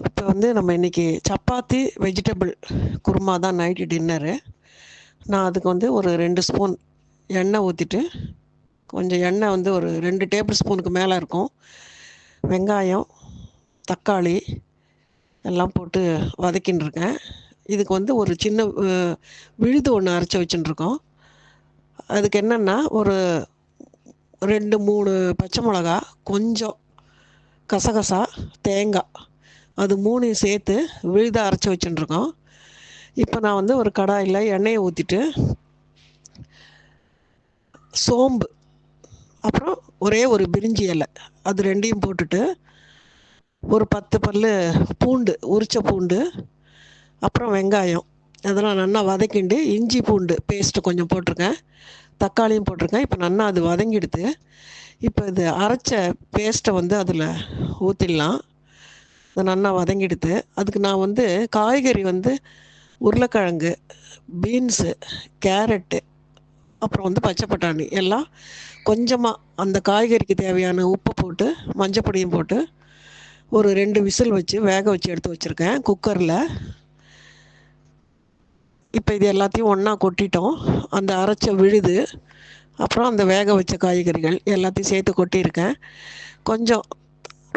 இப்போ வந்து நம்ம இன்றைக்கி சப்பாத்தி வெஜிடபிள் குருமா தான் நைட்டு டின்னரு. நான் அதுக்கு வந்து ஒரு 2 ஸ்பூன் எண்ணெய் ஊற்றிட்டு, கொஞ்சம் எண்ணெய் வந்து ஒரு 2 டேபிள் ஸ்பூனுக்கு மேலே இருக்கும். வெங்காயம், தக்காளி எல்லாம் போட்டு வதக்கின்னு இருக்கேன். இதுக்கு வந்து ஒரு சின்ன விழுது ஒன்று அரைச்சி வச்சுட்டுருக்கோம். அதுக்கு என்னென்னா ஒரு 2, 3 பச்சை மிளகா, கொஞ்சம் கசகசா, தேங்காய், அது 3யும் சேர்த்து விழுத அரைச்சி வச்சுட்டுருக்கோம். இப்போ நான் வந்து ஒரு கடாயில் எண்ணெயை ஊற்றிட்டு, சோம்பு, அப்புறம் ஒரே ஒரு பிரிஞ்சி இலை, அது 2யும் போட்டுட்டு, ஒரு 10 பல் பூண்டு, உரித்த பூண்டு, அப்புறம் வெங்காயம், அதெல்லாம் நல்லா வதக்கிண்டு இஞ்சி பூண்டு பேஸ்ட்டு கொஞ்சம் போட்டிருக்கேன், தக்காளியும் போட்டிருக்கேன். இப்போ நல்லா அது வதங்கிடுது. இப்போ இது அரைச்ச பேஸ்ட்டை வந்து அதில் ஊற்றிடலாம். அது நல்லா வதங்கிடுது. அதுக்கு நான் வந்து காய்கறி வந்து உருளைக்கிழங்கு, பீன்ஸு, கேரட்டு, அப்புறம் வந்து பச்சை பட்டாணி எல்லாம் கொஞ்சமாக அந்த காய்கறிக்கு தேவையான உப்பு போட்டு, மஞ்சப்பொடியும் போட்டு ஒரு 2 விசில் வச்சு வேக வச்சு எடுத்து வச்சுருக்கேன் குக்கரில். இப்போ இது எல்லாத்தையும் ஒன்றா கொட்டிட்டோம். அந்த அரைச்ச விழுது, அப்புறம் அந்த வேக வச்ச காய்கறிகள் எல்லாத்தையும் சேர்த்து கொட்டியிருக்கேன். கொஞ்சம்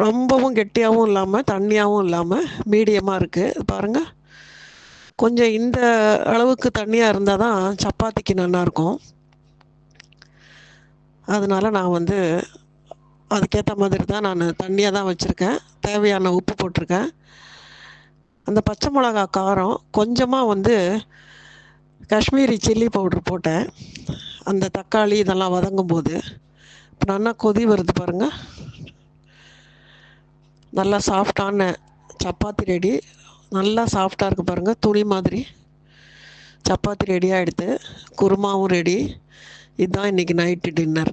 ரொம்பவும் கெட்டியாகவும் இல்லாமல் தண்ணியாகவும் இல்லாமல் மீடியமாக இருக்குது பாருங்கள். கொஞ்சம் இந்த அளவுக்கு தண்ணியாக இருந்தால் தான் சப்பாத்திக்கு நல்லாயிருக்கும். அதனால் நான் வந்து அதுக்கேற்ற மாதிரி தான் நான் தண்ணியாக தான் வச்சுருக்கேன். தேவையான உப்பு போட்டிருக்கேன். அந்த பச்சை மிளகா காரம் கொஞ்சமாக வந்து காஷ்மீரி சில்லி பவுட்ரு போட்டேன். அந்த தக்காளி இதெல்லாம் வதங்கும் போது இப்போ நல்லா கொதி வருது பாருங்கள். நல்லா சாஃப்டான சப்பாத்தி ரெடி. நல்லா சாஃப்டாக இருக்குது பாருங்கள், துணி மாதிரி. சப்பாத்தி ரெடியாக எடுத்து, குருமாவும் ரெடி. இதுதான் இன்றைக்கி நைட்டு டின்னர்.